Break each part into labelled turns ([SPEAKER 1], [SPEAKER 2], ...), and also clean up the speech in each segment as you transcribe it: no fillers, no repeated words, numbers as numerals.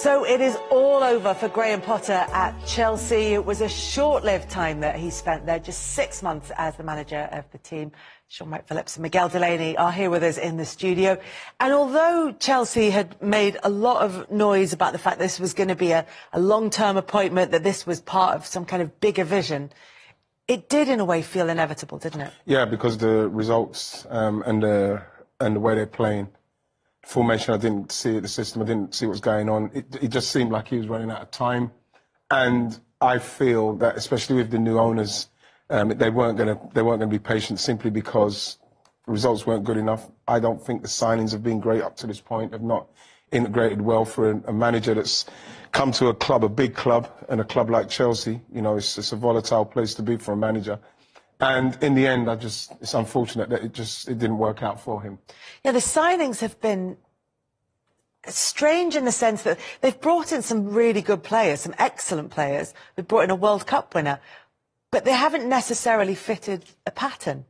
[SPEAKER 1] So it is all over for Graham Potter at Chelsea. It was a short-lived time that he spent there, just 6 months as the manager of the team. Sean Wright Phillips and Miguel Delaney are here with us in the studio. And although Chelsea had made a lot of noise about the fact this was going to be a long-term appointment, that this was part of some kind of bigger vision, it did in a way feel inevitable, didn't it?
[SPEAKER 2] Yeah, because the results and the way they're playing. Formation, I didn't see it, the system, I didn't see what's going on. It just seemed like he was running out of time. And I feel that, especially with the new owners, they weren't going to be patient simply because the results weren't good enough. I don't think the signings have been great up to this point, have not integrated well for a manager that's come to a club, a big club, and a club like Chelsea. You know, it's a volatile place to be for a manager. And in the end, it's unfortunate that it didn't work out for him.
[SPEAKER 1] Yeah, the signings have been strange in the sense that they've brought in some really good players, some excellent players. They've brought in a World Cup winner, but they haven't necessarily fitted a pattern.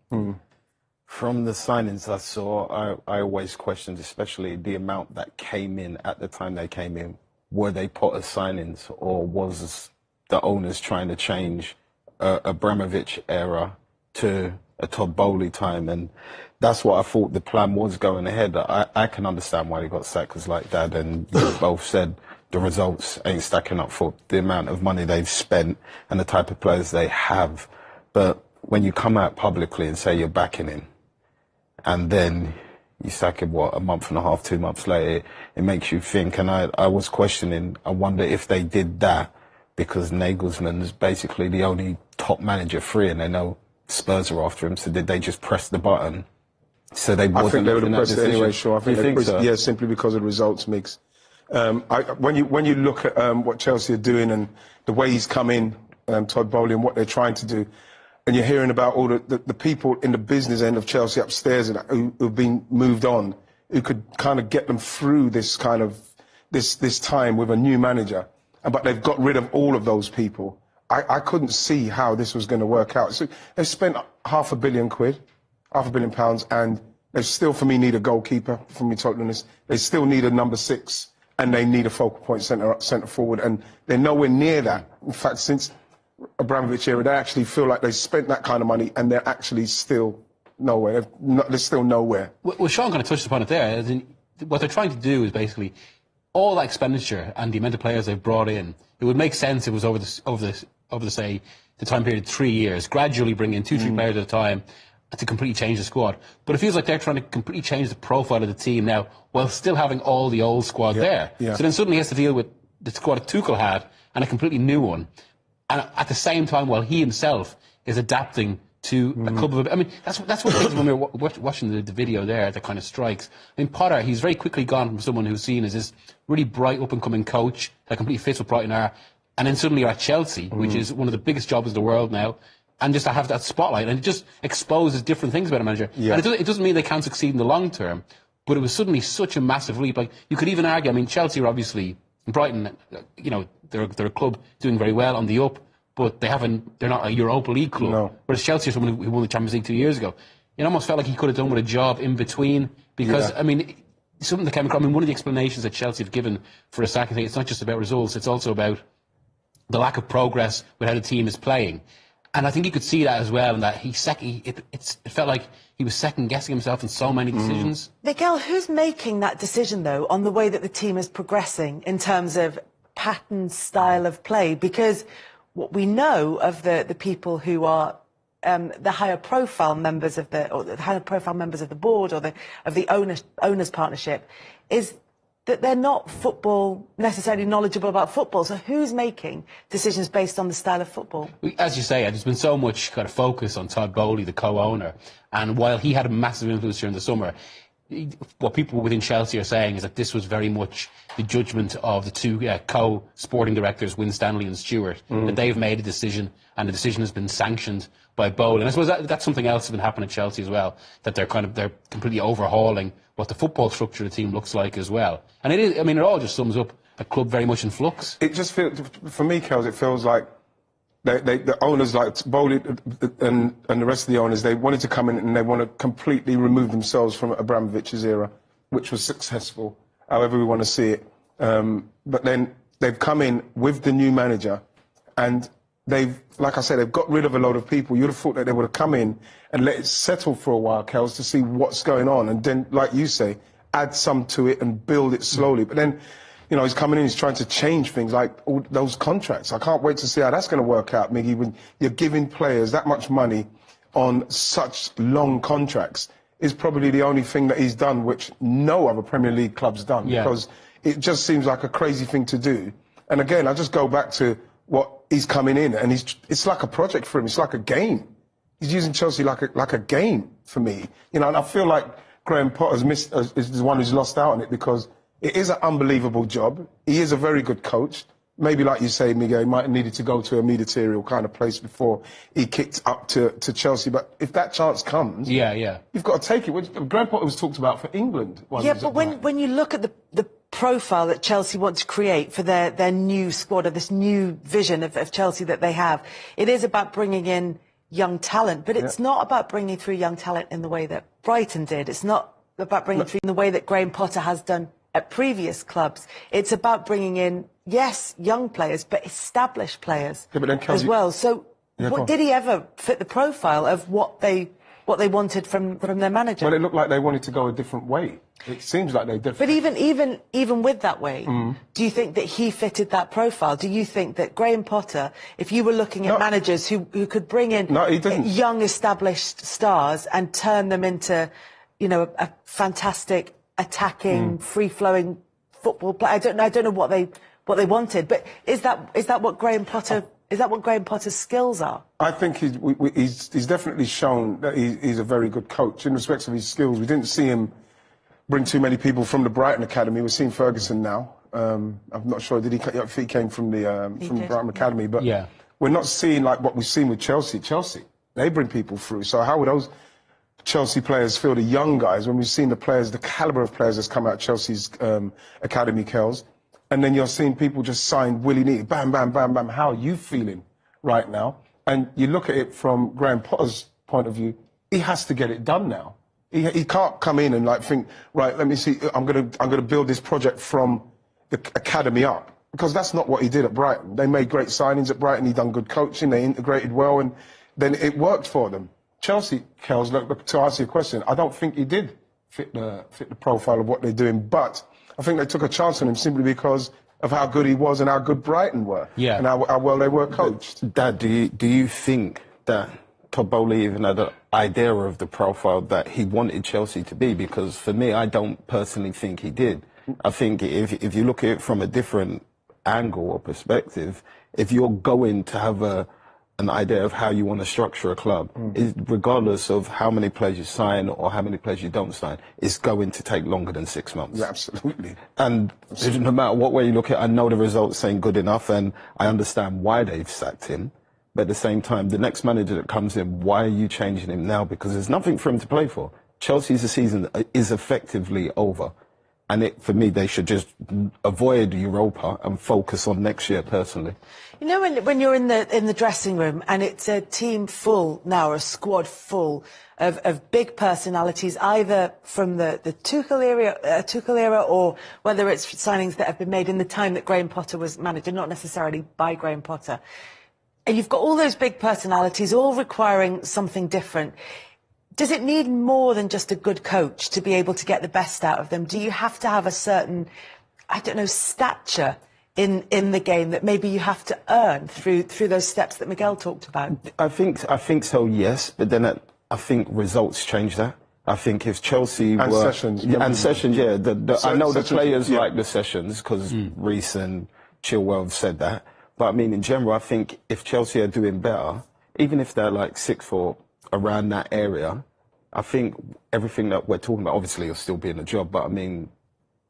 [SPEAKER 3] From the signings I saw, I always questioned, especially the amount that came in at the time they came in. Were they put as signings, or was the owners trying to change Abramovich era to a Todd Bowley time? And that's what I thought the plan was going ahead. I can understand why they got sacked, because like Dad and you both said, the results ain't stacking up for the amount of money they've spent and the type of players they have. But when you come out publicly and say you're backing him, and then you sack him, what, a month and a half, 2 months later, it makes you think. And I was questioning, I wonder if they did that because Nagelsmann's basically the only top manager free, and they know Spurs are after him, so did they just press the button? So they wasn't.
[SPEAKER 2] I think they would have pressed it anyway, sure. I think
[SPEAKER 3] you think so?
[SPEAKER 2] Yeah, simply because of the results mix. When you look at what Chelsea are doing and the way he's come in, Todd Bowley, and what they're trying to do, and you're hearing about all the people in the business end of Chelsea upstairs who've been moved on, who could kind of get them through this kind of this time with a new manager. But they've got rid of all of those people. I couldn't see how this was going to work out. So they've spent £500 million, £500 million, and they still, for me, need a goalkeeper, for me totally honest. They still need a number 6, and they need a focal point centre forward, and they're nowhere near that. In fact, since Abramovich era, they actually feel like they spent that kind of money, and they're actually still nowhere. They're still nowhere.
[SPEAKER 4] Well, Sean kind of touched upon it there. As in, what they're trying to do is basically all that expenditure and the amount of players they've brought in. It would make sense if it was over the say the time period 3 years, gradually bring in 2-3 players at a time to completely change the squad. But it feels like they're trying to completely change the profile of the team now, while still having all the old squad there.
[SPEAKER 2] Yeah.
[SPEAKER 4] So then suddenly he has to deal with the squad that Tuchel had and a completely new one, and at the same time, while he himself is adapting to a club of. I mean, that's what it is when we were watching the video there that kind of strikes. I mean, Potter, he's very quickly gone from someone who's seen as this really bright up and coming coach that completely fits what Brighton are, and then suddenly you're at Chelsea, which is one of the biggest jobs in the world now, and just to have that spotlight, and it just exposes different things about a manager.
[SPEAKER 2] Yeah.
[SPEAKER 4] And it doesn't mean they can't succeed in the long term, but it was suddenly such a massive leap. Like, you could even argue, I mean, Chelsea are obviously, Brighton, you know, they're a club doing very well on the up, but they're not a Europa League club.
[SPEAKER 2] No.
[SPEAKER 4] Whereas Chelsea are someone who won the Champions League 2 years ago. It almost felt like he could have done with a job in between, because, I mean, something that came across, I mean, one of the explanations that Chelsea have given for a sack, I think it's not just about results, it's also about the lack of progress with how the team is playing. And I think you could see that as well, and that it felt like he was second-guessing himself in so many decisions.
[SPEAKER 1] Miguel, who's making that decision, though, on the way that the team is progressing in terms of pattern, style of play? Because what we know of the people who are the higher profile members of the board or of the owners partnership is that they're not necessarily knowledgeable about football. So who's making decisions based on the style of football?
[SPEAKER 4] As you say, there's been so much kind of focus on Todd Bowley, the co-owner, and while he had a massive influence during the summer, what people within Chelsea are saying is that this was very much the judgment of the two co-sporting directors, Winstanley and Stewart, that they've made a decision, and the decision has been sanctioned by Bowley. And I suppose that's something else that's been happening at Chelsea as well, that they're completely overhauling what the football structure of the team looks like as well. And it is, I mean, it all just sums up a club very much in flux.
[SPEAKER 2] It just feels, for me, Kels, it feels like the owners, like Bowley and the rest of the owners, they wanted to come in and they want to completely remove themselves from Abramovich's era, which was successful, however we want to see it. But then they've come in with the new manager, and they've, like I said, they've got rid of a load of people. You'd have thought that they would have come in and let it settle for a while, Kels, to see what's going on, and then, like you say, add some to it and build it slowly. But then, you know, he's coming in, he's trying to change things like all those contracts. I can't wait to see how that's going to work out, Miggy, when you're giving players that much money on such long contracts. Is probably the only thing that he's done which no other Premier League club's done, because it just seems like a crazy thing to do. And again, I just go back to what he's coming in, and it's like a project for him. It's like a game. He's using Chelsea like a game for me, you know. And I feel like Graham Potter's is the one who's lost out on it, because it is an unbelievable job. He is a very good coach. Maybe, like you say, Miguel, he might have needed to go to a ministerial kind of place before he kicked up to Chelsea. But if that chance comes, you've got to take it. Graham Potter was talked about for England.
[SPEAKER 1] But when you look at the profile that Chelsea want to create for their new squad, or this new vision of Chelsea that they have, it is about bringing in young talent. But it's not about bringing through young talent in the way that Brighton did. It's not about bringing through in the way that Graham Potter has done at previous clubs. It's about bringing in, yes, young players, but established players as well. So did he ever fit the profile of what they wanted from their manager?
[SPEAKER 2] Well, it looked like they wanted to go a different way. It seems like they did.
[SPEAKER 1] But even with that way, do you think that he fitted that profile? Do you think that Graham Potter, if you were looking at managers who could bring in young established stars and turn them into, you know, a fantastic attacking, free-flowing football player? I don't know what they wanted, but is that what Graham Potter? Is that what Graham Potter's skills are? I
[SPEAKER 2] think he's definitely shown that he's a very good coach in respect of his skills. We didn't see him bring too many people from the Brighton Academy. We're seeing Ferguson now. I'm not sure if he came from the Brighton Academy, but we're not seeing like what we've seen with Chelsea. They bring people through. So how would those Chelsea players feel, the young guys, when we've seen the players, the calibre of players that's come out of Chelsea's academy, Kels, and then you're seeing people just signed willy-nilly, bam, bam, bam, bam. How are you feeling right now? And you look at it from Graham Potter's point of view, he has to get it done now. He can't come in and like think, right, let me see, I'm gonna build this project from the academy up, because that's not what he did at Brighton. They made great signings at Brighton. He done good coaching. They integrated well, and then it worked for them. Chelsea, Kels, look, to answer your question, I don't think he did fit the profile of what they're doing, but I think they took a chance on him simply because of how good he was and how good Brighton were, and how well they were coached.
[SPEAKER 3] Dad, do you think that Todd Bowley even had an idea of the profile that he wanted Chelsea to be? Because for me, I don't personally think he did. I think if you look at it from a different angle or perspective, if you're going to have an idea of how you want to structure a club, regardless of how many players you sign or how many players you don't sign, it's going to take longer than 6 months.
[SPEAKER 2] Yeah, absolutely.
[SPEAKER 3] And no matter what way you look at it, I know the results saying good enough, and I understand why they've sacked him. But at the same time, the next manager that comes in, why are you changing him now? Because there's nothing for him to play for. Chelsea's season is effectively over. And for me, they should just avoid Europa and focus on next year, personally.
[SPEAKER 1] You know, when you're in the dressing room and it's a team full now, or a squad full of big personalities, either from the Tuchel era, or whether it's signings that have been made in the time that Graham Potter was manager, not necessarily by Graham Potter. And you've got all those big personalities all requiring something different. Does it need more than just a good coach to be able to get the best out of them? Do you have to have a certain, I don't know, stature in the game that maybe you have to earn through those steps that Miguel talked about?
[SPEAKER 3] I think so, yes. But then I think results change that. I think if Chelsea
[SPEAKER 2] and
[SPEAKER 3] were...
[SPEAKER 2] Sessions.
[SPEAKER 3] And Sessions, yeah. I know the players like the Sessions because Reece and Chilwell have said that. But I mean, in general, I think if Chelsea are doing better, even if they're like 6th or around that area, I think everything that we're talking about, obviously, will still be in the job. But I mean,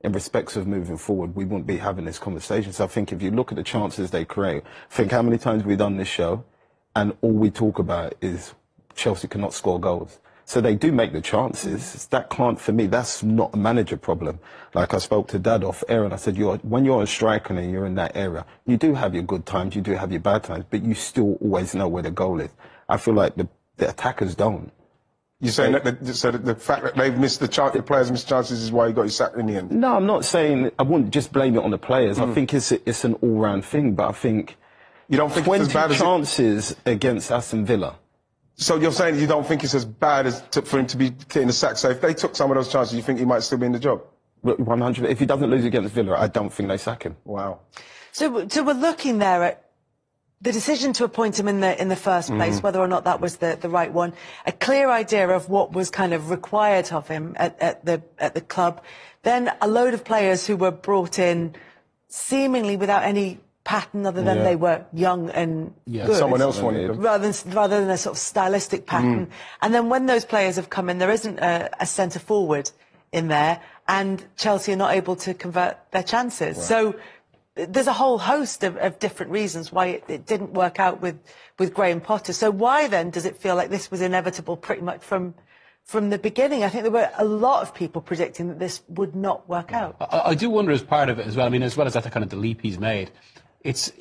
[SPEAKER 3] in respects of moving forward, we wouldn't be having this conversation. So I think if you look at the chances they create, think how many times we've done this show, and all we talk about is Chelsea cannot score goals. So they do make the chances. That can't, for me, that's not a manager problem. Like I spoke to Dad off air and I said, when you're a striker and you're in that area, you do have your good times, you do have your bad times, but you still always know where the goal is. I feel like the attackers don't.
[SPEAKER 2] You're saying that the fact that they've missed the players missed chances is why he got his sacked in the end?
[SPEAKER 3] No, I'm not saying, I wouldn't just blame it on the players. I think it's an all-round thing, but I think
[SPEAKER 2] You don't think
[SPEAKER 3] 20
[SPEAKER 2] it's as bad as
[SPEAKER 3] chances against Aston Villa.
[SPEAKER 2] So you're saying you don't think it's as bad as for him to be getting the sack? So if they took some of those chances, you think he might still be in the job?
[SPEAKER 3] 100. If he doesn't lose against Villa, I don't think they sack him.
[SPEAKER 2] Wow.
[SPEAKER 1] So we're looking there at the decision to appoint him in the first place, whether or not that was the right one, a clear idea of what was kind of required of him at the club, then a load of players who were brought in seemingly without any pattern other than they were young and good.
[SPEAKER 2] Someone else wanted them.
[SPEAKER 1] Rather than a sort of stylistic pattern. And then when those players have come in, there isn't a centre forward in there, and Chelsea are not able to convert their chances. Right. So there's a whole host of different reasons why it didn't work out with Graham Potter. So why then does it feel like this was inevitable pretty much from the beginning? I think there were a lot of people predicting that this would not work out.
[SPEAKER 4] I do wonder as part of it as well. I mean, as well as that kind of the leap he's made, it's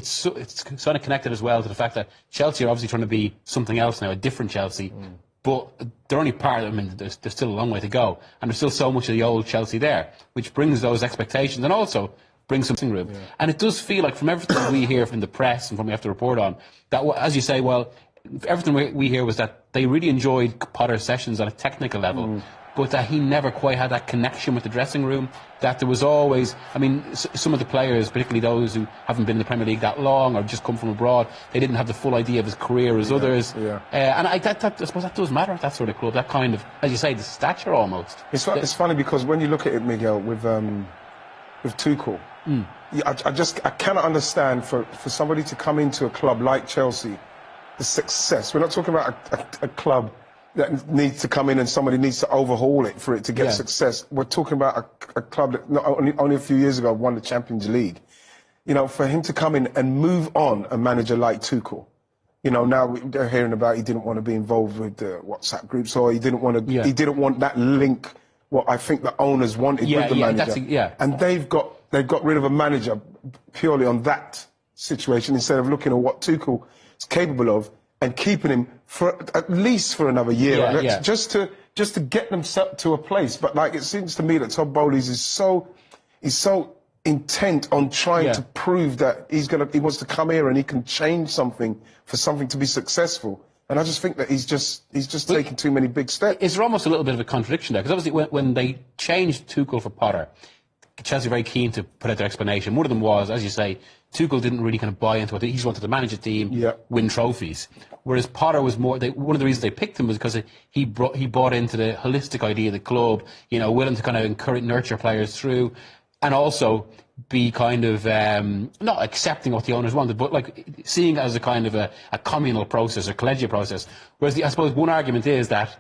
[SPEAKER 4] sort of connected as well to the fact that Chelsea are obviously trying to be something else now, a different Chelsea. But they're only part of it. I mean, there's still a long way to go, and there's still so much of the old Chelsea there, which brings those expectations and also brings something room. Yeah. And it does feel like, from everything we hear from the press and from what we have to report on, that, as you say, well, everything we hear was that they really enjoyed Potter's sessions on a technical level, but that he never quite had that connection with the dressing room, that there was always, I mean, some of the players, particularly those who haven't been in the Premier League that long or just come from abroad, they didn't have the full idea of his career as others. Yeah. And I suppose that does matter at that sort of club, that kind of, as you say, the stature almost.
[SPEAKER 2] It's funny because when you look at it, Miguel, with Tuchel, I cannot understand for somebody to come into a club like Chelsea, the success. We're not talking about a club that needs to come in and somebody needs to overhaul it for it to get success. We're talking about a club that only a few years ago won the Champions League. You know, for him to come in and move on a manager like Tuchel, you know, now they're hearing about he didn't want to be involved with the WhatsApp groups, or he didn't want to. He didn't want that link. What I think the owners wanted with the manager, and they've got rid of a manager purely on that situation instead of looking at what Tuchel is capable of and keeping him for at least for another year, just to get them to a place. But like, it seems to me that Todd Bowley's is so intent on trying to prove that he wants to come here and he can change something for something to be successful. And I just think that he's just taking too many big steps.
[SPEAKER 4] Is there almost a little bit of a contradiction there? Because obviously when they changed Tuchel for Potter, Chelsea were very keen to put out their explanation. One of them was, as you say, Tuchel didn't really kind of buy into it. He just wanted to manage a team, win trophies. Whereas Potter was more, one of the reasons they picked him was because he bought into the holistic idea of the club, you know, willing to kind of encourage, nurture players through, and also be kind of not accepting what the owners wanted, but like seeing it as a kind of a communal process, a collegiate process. Whereas I suppose one argument is that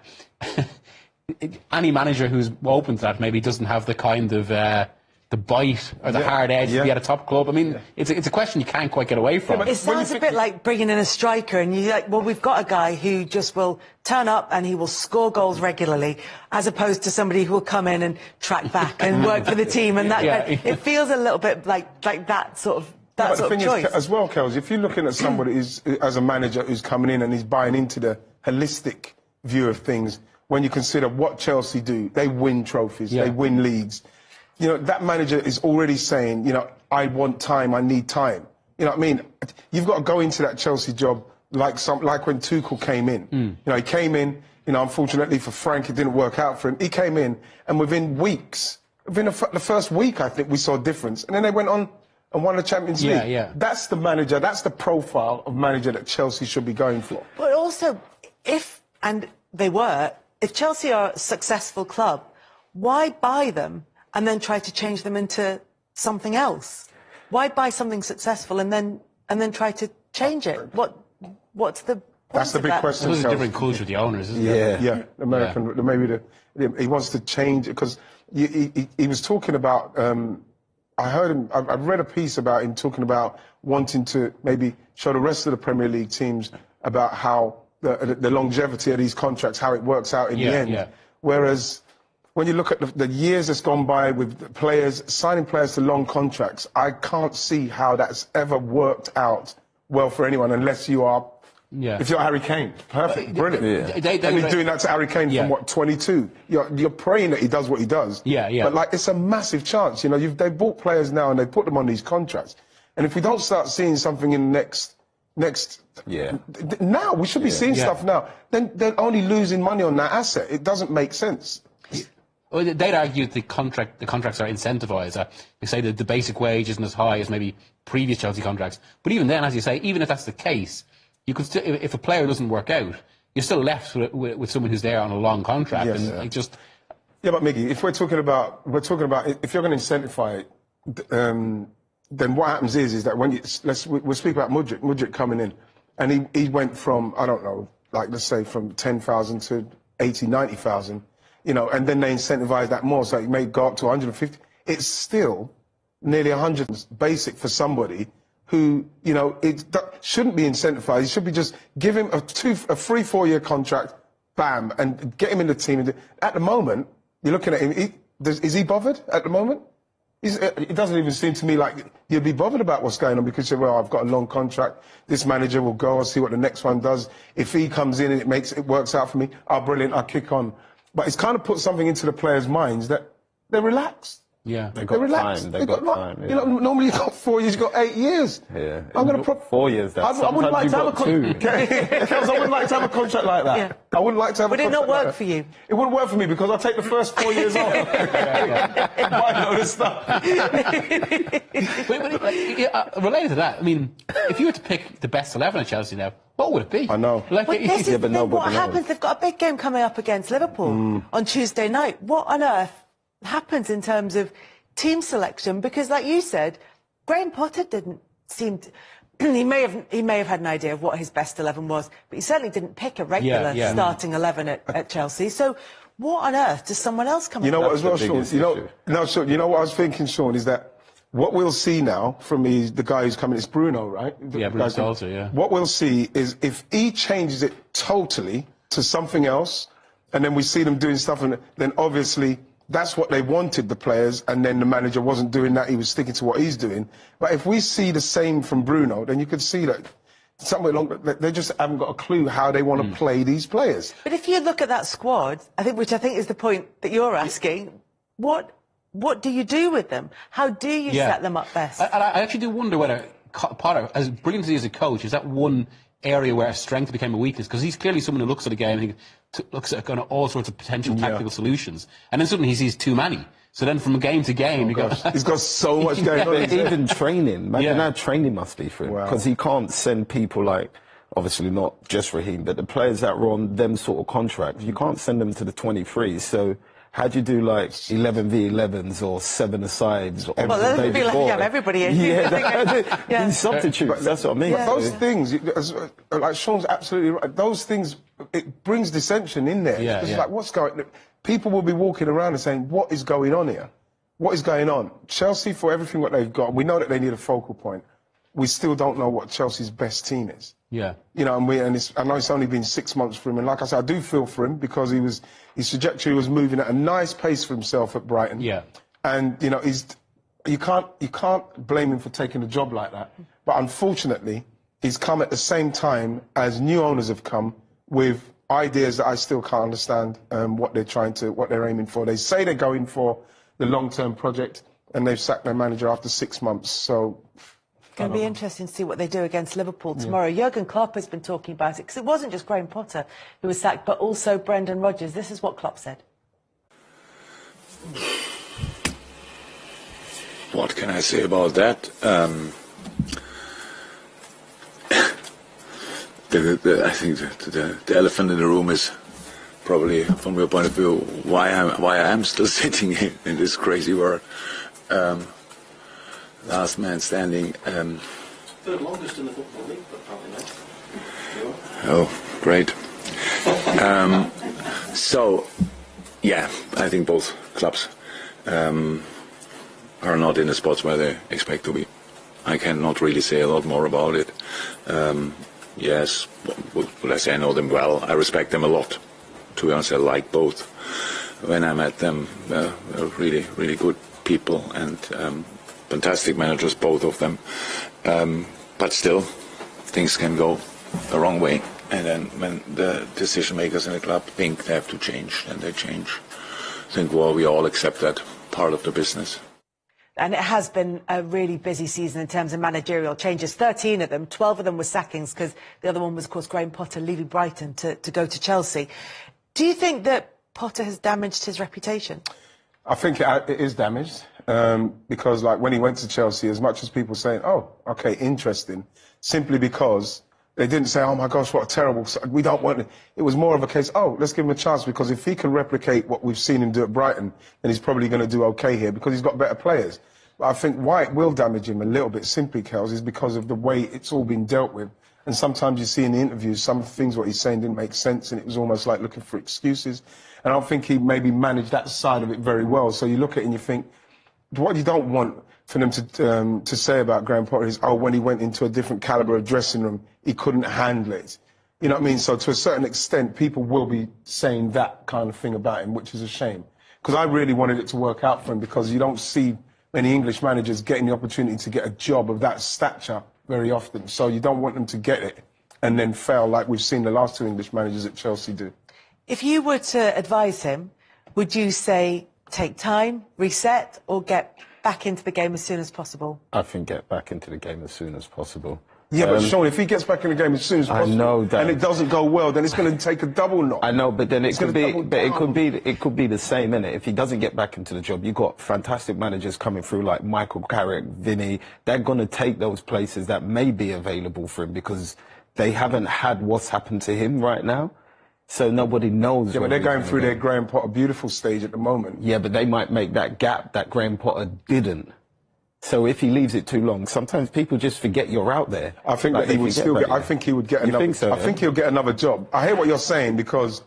[SPEAKER 4] any manager who's open to that maybe doesn't have the kind of the bite or the hard edge to be at a top club. I mean, it's a question you can't quite get away from.
[SPEAKER 1] It sounds a bit like bringing in a striker and you're like, well, we've got a guy who just will turn up and he will score goals regularly, as opposed to somebody who will come in and track back and work for the team. And that it feels a little bit like that sort of choice.
[SPEAKER 2] Is, as well, Kels, if you're looking at somebody who's, as a manager who's coming in and he's buying into the holistic view of things, when you consider what Chelsea do, they win trophies, they win leagues. You know, that manager is already saying, you know, I want time, I need time. You know what I mean? You've got to go into that Chelsea job like when Tuchel came in. You know, he came in, you know, unfortunately for Frank, it didn't work out for him. He came in, and within weeks, within the first week, I think we saw a difference. And then they went on and won the Champions League. That's the manager, that's the profile of manager that Chelsea should be going for.
[SPEAKER 1] But also, if Chelsea are a successful club, why buy them and then try to change them into something else? Why buy something successful and then try to change it? What's the point?
[SPEAKER 2] That's the big question.
[SPEAKER 4] It's a different culture with the owners, isn't it?
[SPEAKER 2] Yeah, American. Maybe he wants to change it because he was talking about. I heard him. I read a piece about him talking about wanting to maybe show the rest of the Premier League teams about how the longevity of these contracts, how it works out in the end. Whereas, when you look at the years that's gone by with players, signing players to long contracts, I can't see how that's ever worked out well for anyone unless you are
[SPEAKER 4] Yeah.
[SPEAKER 2] If you're Harry Kane, perfect, brilliant.
[SPEAKER 4] And
[SPEAKER 2] he's doing that to Harry Kane from what, 22? You're praying that he does what he does.
[SPEAKER 4] Yeah.
[SPEAKER 2] But like, it's a massive chance. You know, they bought players now and they put them on these contracts. And if we don't start seeing something in the next, now we should be seeing stuff now. Then they're only losing money on that asset. It doesn't make sense.
[SPEAKER 4] Well, they'd argue the contracts are incentivised. They say that the basic wage isn't as high as maybe previous Chelsea contracts. But even then, as you say, even if that's the case, you could still, if a player doesn't work out, you're still left with someone who's there on a long contract.
[SPEAKER 2] Yes,
[SPEAKER 4] and like just.
[SPEAKER 2] Yeah, but Miggy, if we're talking about if you're going to incentivise it, then what happens is that when we'll speak about Mudryk coming in, and he went from, I don't know, like let's say from 10,000 to 80, 90,000. You know, and then they incentivize that more, so it may go up to 150. It's still nearly 100 basic for somebody who, you know, shouldn't be incentivized. You should be just give him a 3-4 year contract, bam, and get him in the team. At the moment, you're looking at him. Is he bothered at the moment? It doesn't even seem to me like you'd be bothered about what's going on because well, I've got a long contract. This manager will go. I'll see what the next one does. If he comes in and it works out for me, oh, brilliant, I'll kick on. But it's kind of put something into the players' minds that they're relaxed.
[SPEAKER 3] Yeah, they've got time. They've got time.
[SPEAKER 2] You know, normally you've got 4 years, you've got 8 years.
[SPEAKER 3] Yeah,
[SPEAKER 2] I'm going to
[SPEAKER 3] 4 years.
[SPEAKER 2] I wouldn't like to have a contract. I wouldn't like to have a contract like that. Yeah. I wouldn't like to have.
[SPEAKER 1] Would it not work for you?
[SPEAKER 2] It wouldn't work for me because I'll take the first 4 years off. Buy load of stuff.
[SPEAKER 4] Related to that, I mean, if you were to pick the best 11 at Chelsea now, what would it be?
[SPEAKER 2] I know.
[SPEAKER 1] Like, this is the thing, what happens? They've got a big game coming up against Liverpool on Tuesday night. What on earth happens in terms of team selection? Because, like you said, Graham Potter didn't seem to. He may have had an idea of what his best 11 was, but he certainly didn't pick a regular starting 11 at Chelsea. So, what on earth does someone else come?
[SPEAKER 2] You know what as well, Sean? Sean, you know what I was thinking, Sean, is that what we'll see now from the guy who's coming is Bruno, right?
[SPEAKER 4] Bruno also, yeah.
[SPEAKER 2] What we'll see is if he changes it totally to something else, and then we see them doing stuff, and then obviously that's what they wanted, the players, and then the manager wasn't doing that, he was sticking to what he's doing. But if we see the same from Bruno, then you could see that somewhere along, they just haven't got a clue how they want to play these players.
[SPEAKER 1] But if you look at that squad, which I think is the point that you're asking, what do you do with them? How do you set them up best?
[SPEAKER 4] And I actually do wonder whether Potter, as brilliant as he is as a coach, is that one area where a strength became a weakness? Because he's clearly someone who looks at a game and looks at kind of all sorts of potential tactical solutions, and then suddenly he sees too many. So then from game to game,
[SPEAKER 2] he's got so much going on.
[SPEAKER 3] Even training, imagine how training must be for him, because he can't send people like, obviously not just Raheem, but the players that were on them sort of contracts. You can't send them to the 23s. So how do you do like 11v11s or 7-a-sides?
[SPEAKER 1] Well, that would be like everybody in.
[SPEAKER 3] These substitutes, that's what I mean.
[SPEAKER 2] But those things, like Sean's absolutely right, those things, it brings dissension in there. It's like, what's going on? People will be walking around and saying, what is going on here? What is going on? Chelsea, for everything what they've got, we know that they need a focal point. We still don't know what Chelsea's best team is. Yeah. You know, I know it's only been 6 months for him, and like I said, I do feel for him because his trajectory was moving at a nice pace for himself at Brighton. Yeah. And you know, you can't blame him for taking a job like that. But unfortunately, he's come at the same time as new owners have come with ideas that I still can't understand what they're aiming for. They say they're going for the long-term project, and they've sacked their manager after 6 months. So.
[SPEAKER 1] It's going to be interesting to see what they do against Liverpool tomorrow. Jurgen Klopp has been talking about it because it wasn't just Graham Potter who was sacked, but also Brendan Rodgers. This is what Klopp said.
[SPEAKER 5] What can I say about that? I think the elephant in the room is probably, from your point of view, why I am still sitting in this crazy world. Last man standing.
[SPEAKER 6] Third longest in the Football League, but probably not.
[SPEAKER 5] Oh, great. So, yeah, I think both clubs are not in the spots where they expect to be. I cannot really say a lot more about it. Yes, will I say I know them well? I respect them a lot. To be honest, I like both. When I met them, they're really, really good people and fantastic managers, both of them. But still, things can go the wrong way. And then when the decision makers in the club think they have to change, then they change. I think, well, we all accept that part of the business.
[SPEAKER 1] And it has been a really busy season in terms of managerial changes. 13 of them, 12 of them were sackings, because the other one was, of course, Graham Potter leaving Brighton to go to Chelsea. Do you think that Potter has damaged his reputation?
[SPEAKER 2] I think it is damaged because, like, when he went to Chelsea, as much as people saying, "Oh, okay, interesting," simply because they didn't say, "Oh my gosh, what a terrible! We don't want it." It was more of a case, "Oh, let's give him a chance," because if he can replicate what we've seen him do at Brighton, then he's probably going to do okay here because he's got better players. But I think why it will damage him a little bit, simply, Kels, is because of the way it's all been dealt with. And sometimes you see in the interviews, some things what he's saying didn't make sense, and it was almost like looking for excuses. And I don't think he maybe managed that side of it very well. So you look at it and you think, what you don't want for them to say about Graham Potter is, oh, when he went into a different calibre of dressing room, he couldn't handle it. You know what I mean? So to a certain extent, people will be saying that kind of thing about him, which is a shame. Because I really wanted it to work out for him, because you don't see many English managers getting the opportunity to get a job of that stature very often. So you don't want them to get it and then fail like we've seen the last two English managers at Chelsea do.
[SPEAKER 1] If you were to advise him, would you say take time, reset, or get back into the game as soon as possible?
[SPEAKER 3] I think get back into the game as soon as possible.
[SPEAKER 2] Yeah, but Sean, if he gets back in the game as soon as possible,
[SPEAKER 3] I know that,
[SPEAKER 2] and it doesn't go well, then it's going to take a double knock.
[SPEAKER 3] I know, but then it could be the same, innit? If he doesn't get back into the job, you've got fantastic managers coming through like Michael Carrick, Vinny. They're going to take those places that may be available for him because they haven't had what's happened to him right now. So nobody knows.
[SPEAKER 2] Yeah, but they're going through their Graham Potter beautiful stage at the moment.
[SPEAKER 3] Yeah, but they might make that gap that Graham Potter didn't. So if he leaves it too long, sometimes people just forget you're out there.
[SPEAKER 2] I think that he would still get. I think he would get another.
[SPEAKER 3] Think so,
[SPEAKER 2] I think he'll get another job. I hear what you're saying, because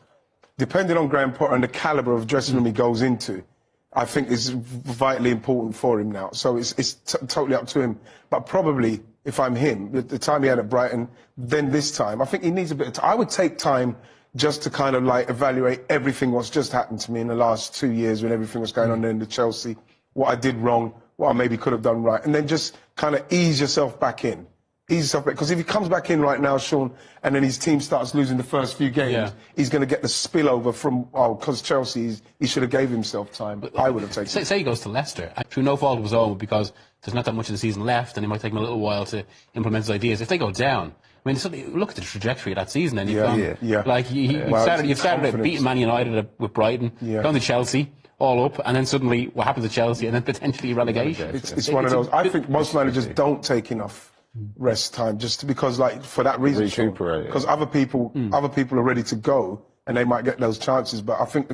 [SPEAKER 2] depending on Graham Potter and the calibre of dressing room he goes into, I think is vitally important for him now. So it's totally up to him. But probably, if I'm him, the time he had at Brighton, then this time, I think he needs a bit of time. I would take time just to kind of like evaluate everything what's just happened to me in the last 2 years when everything was going on in the Chelsea, what I did wrong, what I maybe could have done right, and then just kind of ease yourself back in. Ease yourself back. Because if he comes back in right now, Sean, and then his team starts losing the first few games, he's going to get the spillover from, because Chelsea, he should have gave himself time. But I would have taken
[SPEAKER 4] Say he goes to Leicester, through no fault of his own, because there's not that much of the season left, and it might take him a little while to implement his ideas. If they go down, I mean, look at the trajectory of that season, and you've gone, like, you've started at beating Man United with Brighton, gone to Chelsea, all up, and then suddenly what happens to Chelsea, and then potentially relegation.
[SPEAKER 2] It's one of those. I think most managers don't take enough rest time, just because, like, for that reason, because other people are ready to go, and they might get those chances. But I think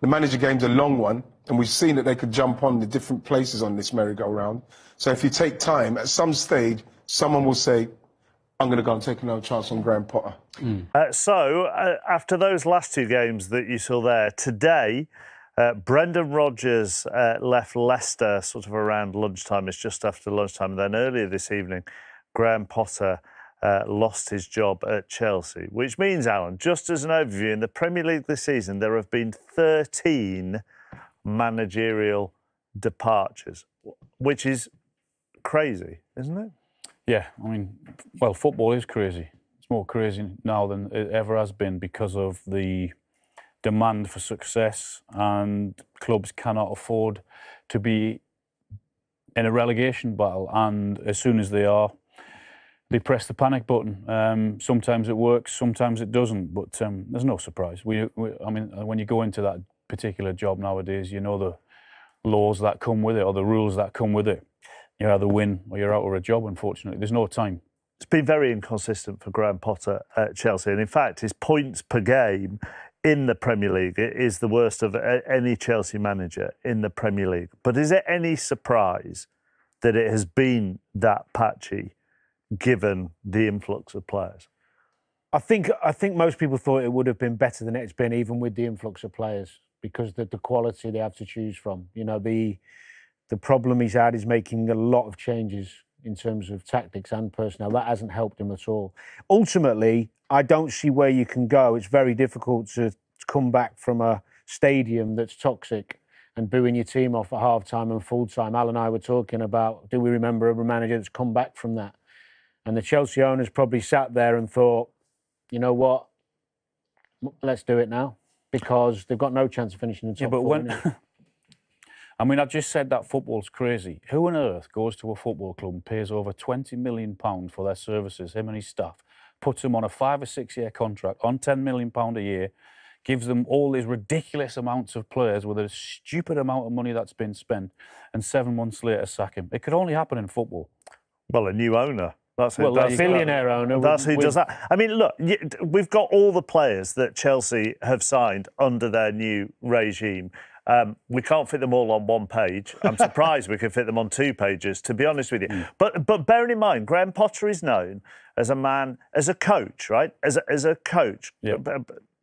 [SPEAKER 2] the manager game's a long one, and we've seen that they could jump on the different places on this merry-go-round. So if you take time, at some stage, someone will say, I'm going to go and take another chance on Graham Potter.
[SPEAKER 7] So, after those last two games that you saw there, today, Brendan Rodgers left Leicester sort of around lunchtime. It's just after lunchtime. And then earlier this evening, Graham Potter lost his job at Chelsea, which means, Alan, just as an overview, in the Premier League this season, there have been 13 managerial departures, which is crazy, isn't it?
[SPEAKER 8] Yeah, I mean, well, football is crazy. It's more crazy now than it ever has been because of the demand for success, and clubs cannot afford to be in a relegation battle. And as soon as they are, they press the panic button. Sometimes it works, sometimes it doesn't, but there's no surprise. I mean, when you go into that particular job nowadays, you know the laws that come with it or the rules that come with it. You either win or you're out of a job, unfortunately. There's no time.
[SPEAKER 7] It's been very inconsistent for Graham Potter at Chelsea. And in fact, his points per game in the Premier League is the worst of any Chelsea manager in the Premier League. But is it any surprise that it has been that patchy, given the influx of players?
[SPEAKER 9] I think most people thought it would have been better than it's been, even with the influx of players, because the quality they have to choose from. You know, the problem he's had is making a lot of changes in terms of tactics and personnel. That hasn't helped him at all. Ultimately, I don't see where you can go. It's very difficult to come back from a stadium that's toxic and booing your team off at half-time and full-time. Al and I were talking about, do we remember a manager that's come back from that? And the Chelsea owners probably sat there and thought, you know what, let's do it now, because they've got no chance of finishing in the top four. Anyway.
[SPEAKER 8] I mean, I just said that football's crazy. Who on earth goes to a football club and pays over £20 million for their services, him and his staff, puts them on a 5 or 6 year contract on £10 million a year, gives them all these ridiculous amounts of players with a stupid amount of money that's been spent, and 7 months later sack him? It could only happen in football.
[SPEAKER 7] Well, a new owner. That's
[SPEAKER 9] well, a billionaire owner.
[SPEAKER 7] That's who does that. I mean, look, we've got all the players that Chelsea have signed under their new regime. We can't fit them all on one page. I'm surprised we can fit them on 2 pages, to be honest with you. But bearing in mind, Graham Potter is known as a man, as a coach, right? As a coach,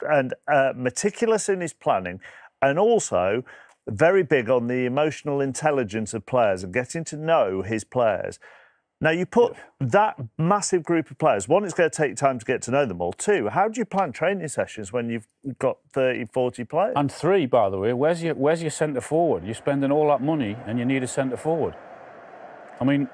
[SPEAKER 7] and meticulous in his planning, and also very big on the emotional intelligence of players and getting to know his players. Now, you put that massive group of players, one, it's going to take time to get to know them all. 2, how do you plan training sessions when you've got 30, 40 players?
[SPEAKER 8] And 3, by the way, where's your centre forward? You're spending all that money and you need a centre forward. I mean...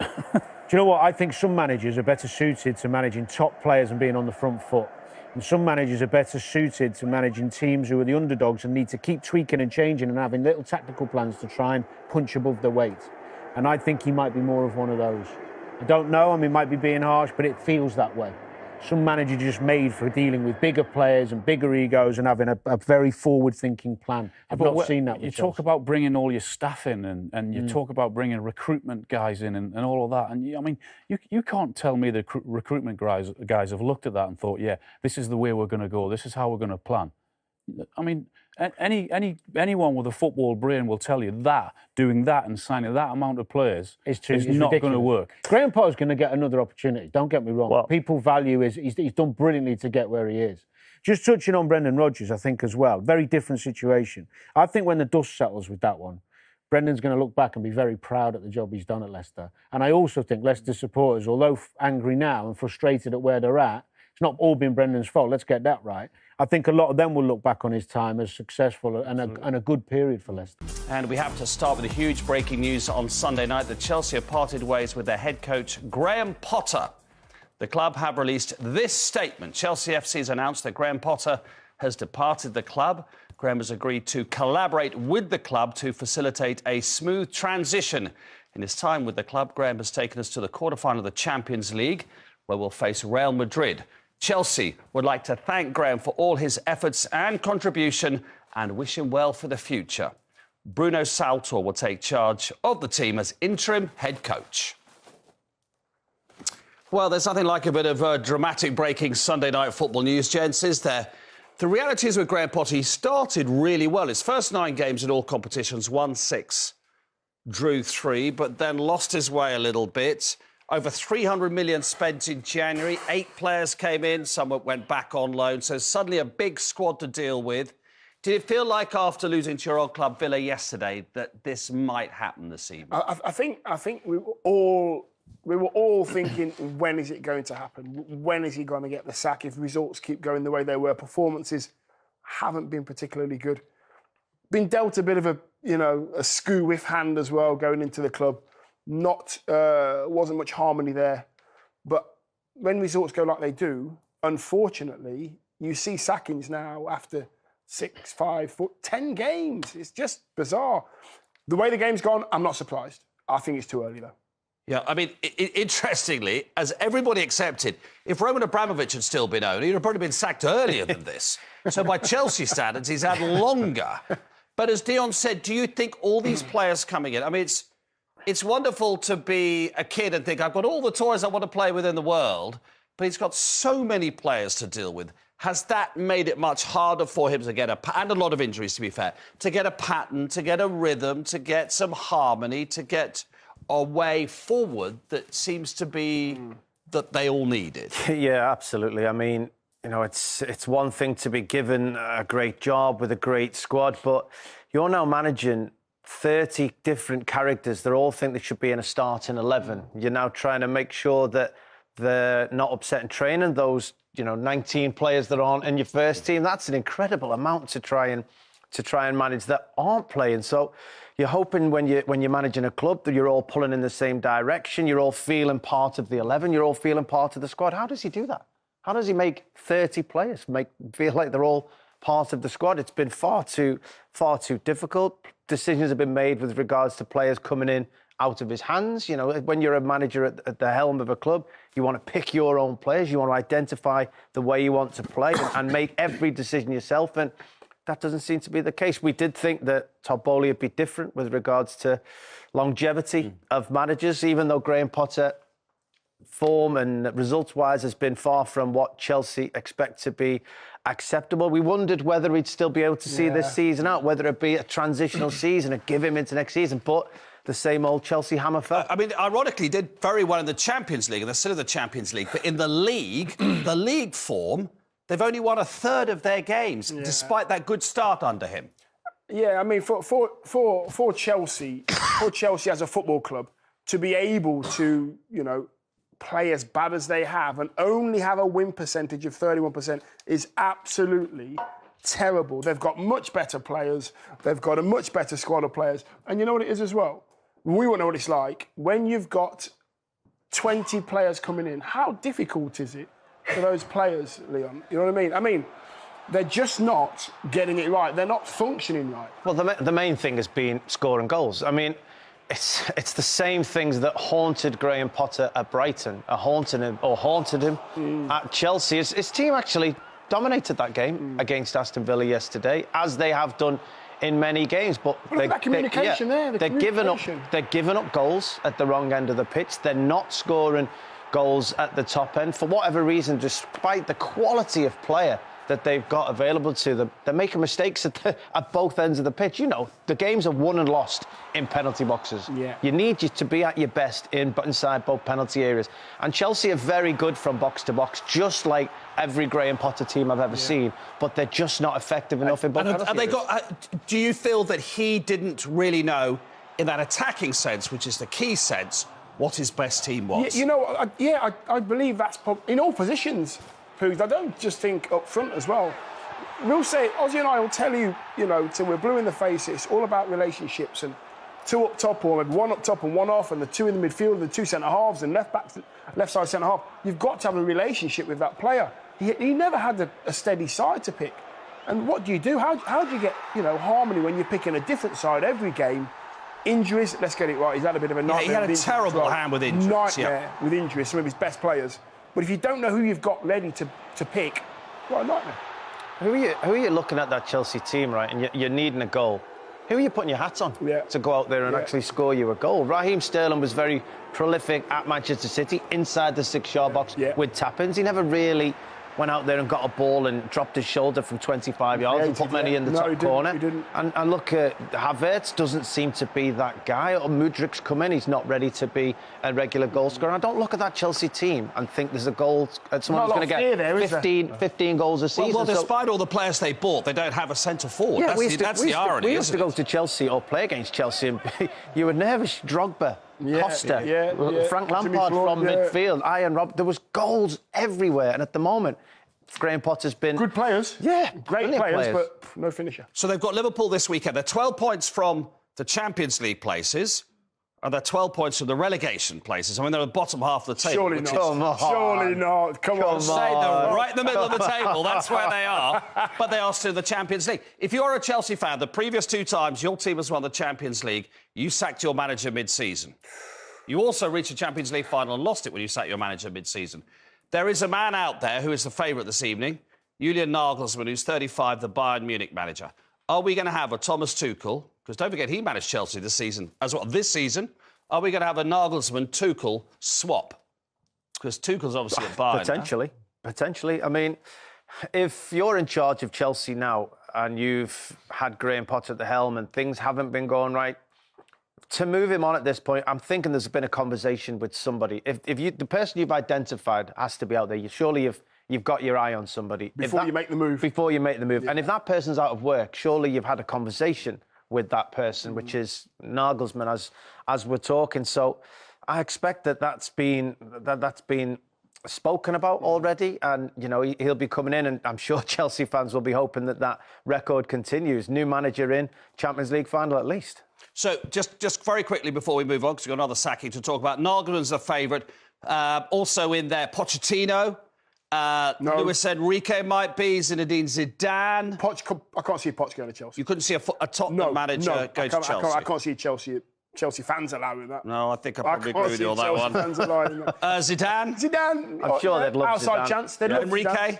[SPEAKER 9] Do you know what? I think some managers are better suited to managing top players and being on the front foot. And some managers are better suited to managing teams who are the underdogs and need to keep tweaking and changing and having little tactical plans to try and punch above their weight. And I think he might be more of one of those. I don't know, I mean, might be being harsh, but it feels that way. Some managers are just made for dealing with bigger players and bigger egos and having a very forward-thinking plan. I've not seen that with
[SPEAKER 8] You talk about bringing all your staff in and you talk about bringing recruitment guys in and all of that. And, I mean, you can't tell me the recruitment guys have looked at that and thought, yeah, this is the way we're going to go, this is how we're going to plan. I mean, anyone with a football brain will tell you that doing that and signing that amount of players is not going to work.
[SPEAKER 9] Graham Potter's going to get another opportunity. Don't get me wrong. Well, people value he's done brilliantly to get where he is. Just touching on Brendan Rodgers, I think as well, very different situation. I think when the dust settles with that one, Brendan's going to look back and be very proud at the job he's done at Leicester. And I also think Leicester supporters, although angry now and frustrated at where they're at, it's not all been Brendan's fault. Let's get that right. I think a lot of them will look back on his time as successful and a good period for Leicester.
[SPEAKER 10] And we have to start with the huge breaking news on Sunday night that Chelsea have parted ways with their head coach, Graham Potter. The club have released this statement. Chelsea FC has announced that Graham Potter has departed the club. Graham has agreed to collaborate with the club to facilitate a smooth transition. In his time with the club, Graham has taken us to the quarter-final of the Champions League, where we'll face Real Madrid. Chelsea would like to thank Graham for all his efforts and contribution and wish him well for the future. Bruno Saltor will take charge of the team as interim head coach. Well, there's nothing like a bit of dramatic breaking Sunday night football news, gents, is there? The reality is with Graham Potter, he started really well. His first 9 games in all competitions, won 6, drew 3, but then lost his way a little bit. Over 300 million spent in January. 8 players came in, some went back on loan. So suddenly a big squad to deal with. Did it feel like after losing to your old club Villa yesterday that this might happen this evening?
[SPEAKER 11] I think we were all thinking, when is it going to happen? When is he going to get the sack if results keep going the way they were? Performances haven't been particularly good. Been dealt a bit of a screw with hand as well going into the club. Wasn't much harmony there. But when results go like they do, unfortunately, you see sackings now after 6, 5, 4, 10 games. It's just bizarre. The way the game's gone, I'm not surprised. I think it's too early, though.
[SPEAKER 10] Yeah, I mean, interestingly, as everybody accepted, if Roman Abramovich had still been owner, he'd have probably been sacked earlier than this. So by Chelsea standards, he's had longer. But as Dion said, do you think all these players coming in... I mean, it's wonderful to be a kid and think, I've got all the toys I want to play with in the world, but he's got so many players to deal with. Has that made it much harder for him to get and a lot of injuries, to be fair, to get a pattern, to get a rhythm, to get some harmony, to get a way forward that seems to be that they all needed?
[SPEAKER 12] Yeah, absolutely. I mean, it's one thing to be given a great job with a great squad, but you're now managing 30 different characters that all think they should be in a starting 11. You're now trying to make sure that they're not upsetting training. Those, 19 players that aren't in your first team, that's an incredible amount to try and manage that aren't playing. So you're hoping when you're managing a club that you're all pulling in the same direction, you're all feeling part of the 11, you're all feeling part of the squad. How does he do that? How does he make 30 players feel like they're all part of the squad? It's been far too difficult. Decisions have been made with regards to players coming in out of his hands. You know, when you're a manager at the helm of a club, you want to pick your own players. You want to identify the way you want to play and make every decision yourself. And that doesn't seem to be the case. We did think that Todd Boehly would be different with regards to longevity of managers, even though Graham Potter, form and results-wise, has been far from what Chelsea expect to be acceptable. We wondered whether we'd still be able to see this season out, whether it'd be a transitional season and give him into next season. But the same old Chelsea hammer fell.
[SPEAKER 10] I mean, ironically, did very well in the Champions League, and they're still in the Champions League. But in the league, the league form, they've only won a third of their games, despite that good start under him.
[SPEAKER 11] Yeah, I mean, for Chelsea, as a football club, to be able to, you know, play as bad as they have and only have a win percentage of 31% is absolutely terrible. They've got much better players. They've got a much better squad of players. And you know what it is as well? We won't know what it's like. When you've got 20 players coming in, how difficult is it for those players, Leon? You know what I mean? I mean, they're just not getting it right. They're not functioning right.
[SPEAKER 12] Well, the main thing has been scoring goals. I mean, it's the same things that haunted Graham Potter at Brighton, haunted him at Chelsea. His team actually dominated that game against Aston Villa yesterday, as they have done in many games. But
[SPEAKER 11] that communication
[SPEAKER 12] they're giving up goals at the wrong end of the pitch. They're not scoring goals at the top end for whatever reason. Despite the quality of player that they've got available to them, they're making mistakes at both ends of the pitch. You know, the games are won and lost in penalty boxes.
[SPEAKER 11] Yeah.
[SPEAKER 12] You need you to be at your best inside both penalty areas. And Chelsea are very good from box to box, just like every Graham Potter team I've ever seen. But they're just not effective enough in both penalty areas.
[SPEAKER 10] Do you feel that he didn't really know, in that attacking sense, which is the key sense, what his best team was?
[SPEAKER 11] You know, I believe that's in all positions. I don't just think up front as well. We'll say, Ozzy and I will tell you, you know, till we're blue in the face, it's all about relationships and two up top, or maybe one up top and one off, and the two in the midfield, the two centre halves and left side centre half. You've got to have a relationship with that player. He never had a steady side to pick. And what do you do? How do you get, you know, harmony when you're picking a different side every game? Injuries, let's get it right. He's had a bit of a nightmare.
[SPEAKER 10] Yeah, he had a terrible hand with injuries.
[SPEAKER 11] Nightmare with injuries, some of his best players. But if you don't know who you've got ready to pick, what a nightmare.
[SPEAKER 12] Who are you looking at that Chelsea team, right, and you're needing a goal? Who are you putting your hats on to go out there and actually score you a goal? Raheem Sterling was very prolific at Manchester City, inside the 6-yard box with tap-ins. He never really went out there and got a ball and dropped his shoulder from 25 yards and put many in the top corner.
[SPEAKER 11] He didn't.
[SPEAKER 12] And look, Havertz doesn't seem to be that guy. Or Mudrik's come in, he's not ready to be a regular goal scorer. I don't look at that Chelsea team and think there's a goal, someone who's going to get 15 goals a season.
[SPEAKER 10] Well, despite all the players they bought, they don't have a centre forward.
[SPEAKER 12] Yeah,
[SPEAKER 10] that's the irony,
[SPEAKER 12] we used to go to Chelsea or play against Chelsea and you were nervous. Drogba, Costa, Frank Lampard from midfield, Ian Rob. There was goals everywhere, and at the moment, Graham Potter's been...
[SPEAKER 11] Good players.
[SPEAKER 12] Yeah.
[SPEAKER 11] Great players, but no finisher.
[SPEAKER 10] So they've got Liverpool this weekend. They're 12 points from the Champions League places, and they're 12 points from the relegation places. I mean, they're at the bottom half of the table.
[SPEAKER 11] Surely not. Surely not. Come on.
[SPEAKER 10] They're right in the middle of the table. That's where they are. But they are still in the Champions League. If you're a Chelsea fan, the previous 2 times your team has won the Champions League, you sacked your manager mid-season. You also reached a Champions League final and lost it when you sacked your manager mid-season. There is a man out there who is the favourite this evening, Julian Nagelsmann, who's 35, the Bayern Munich manager. Are we going to have a Thomas Tuchel? Because don't forget, he managed Chelsea this season as well. This season, are we going to have a Nagelsmann-Tuchel swap? Because Tuchel's obviously at Bayern.
[SPEAKER 12] Potentially. I mean, if you're in charge of Chelsea now and you've had Graham Potter at the helm and things haven't been going right, to move him on at this point, I'm thinking there's been a conversation with somebody. If the person you've identified has to be out there, surely you've got your eye on somebody.
[SPEAKER 11] Before you make the move.
[SPEAKER 12] Before you make the move. Yeah. And if that person's out of work, surely you've had a conversation with that person, which is Nagelsmann, as we're talking. So I expect that's been spoken about already, and you know he'll be coming in, and I'm sure Chelsea fans will be hoping that record continues. New manager in, Champions League final at least.
[SPEAKER 10] So just very quickly before we move on, because we've got another sacking to talk about. Nagelsmann's a favourite. Also in there, Pochettino.
[SPEAKER 11] No.
[SPEAKER 10] Luis Enrique might be. Zinedine Zidane.
[SPEAKER 11] I can't see Poch going to Chelsea.
[SPEAKER 10] You couldn't see a Tottenham manager go to Chelsea?
[SPEAKER 11] I can't see Chelsea fans allowing that.
[SPEAKER 10] No, I think I probably agree with you on that one.
[SPEAKER 11] Fans allowing that.
[SPEAKER 10] Zidane?
[SPEAKER 12] I'm sure they'd love
[SPEAKER 11] outside
[SPEAKER 12] Zidane.
[SPEAKER 11] chance. They'd love
[SPEAKER 10] Enrique?
[SPEAKER 11] Zidane.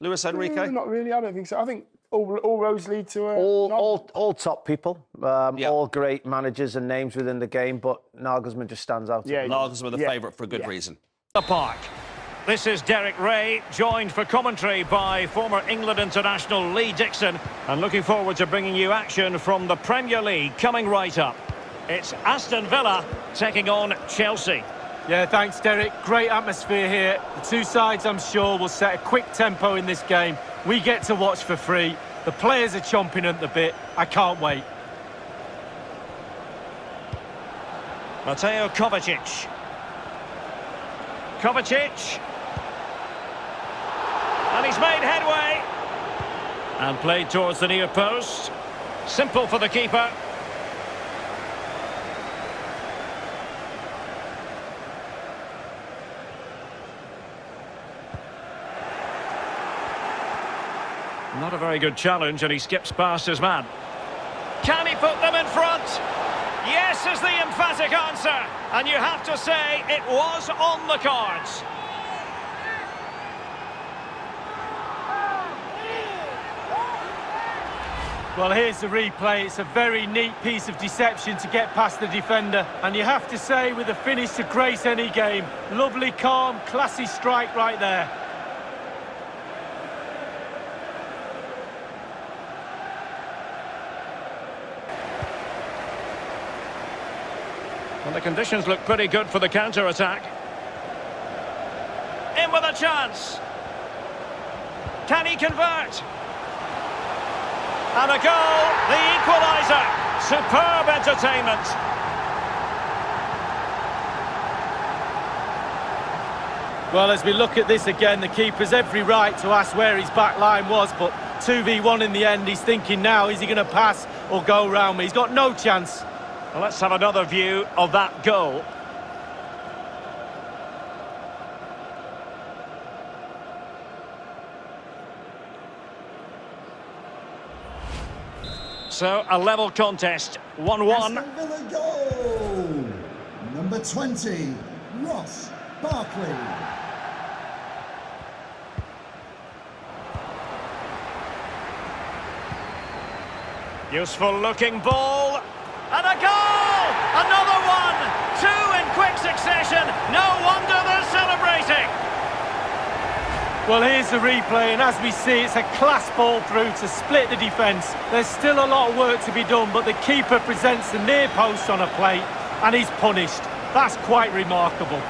[SPEAKER 10] Luis Enrique?
[SPEAKER 11] Not really. I don't think so. I think all roads lead to
[SPEAKER 12] all top people,
[SPEAKER 10] Yeah.
[SPEAKER 12] all great managers and names within the game, but Nagelsmann just stands out.
[SPEAKER 11] Yeah,
[SPEAKER 10] Nagelsmann the
[SPEAKER 11] yeah.
[SPEAKER 10] favourite for a good reason.
[SPEAKER 13] The park. This is Derek Ray, joined for commentary by former England international Lee Dixon, and looking forward to bringing you action from the Premier League coming right up. It's Aston Villa taking on Chelsea.
[SPEAKER 14] Yeah, thanks, Derek. Great atmosphere here. The two sides, I'm sure, will set a quick tempo in this game. We get to watch for free. The players are chomping at the bit. I can't wait.
[SPEAKER 13] Mateo Kovacic. Kovacic. And he's made headway. And played towards the near post. Simple for the keeper. Not a very good challenge, and he skips past his man. Can he put them in front? Yes is the emphatic answer. And you have to say it was on the cards.
[SPEAKER 14] Well, here's the replay. It's a very neat piece of deception to get past the defender. And you have to say, with a finish to grace any game, lovely, calm, classy strike right there.
[SPEAKER 13] And the conditions look pretty good for the counter-attack. In with a chance. Can he convert? And a goal, the equaliser. Superb entertainment.
[SPEAKER 14] Well, as we look at this again, the keeper's every right to ask where his back line was, but 2v1 in the end. He's thinking now, is he going to pass or go round me? He's got no chance.
[SPEAKER 13] Well, let's have another view of that goal. So, a level contest, 1-1.
[SPEAKER 15] Aston Villa goal! Number 20, Ross Barkley.
[SPEAKER 13] Useful looking ball. And a goal! Another one! Two in quick succession. No wonder they're celebrating.
[SPEAKER 14] Well, here's the replay, and as we see, it's a class ball through to split the defence. There's still a lot of work to be done, but the keeper presents the near post on a plate, and he's punished. That's quite remarkable.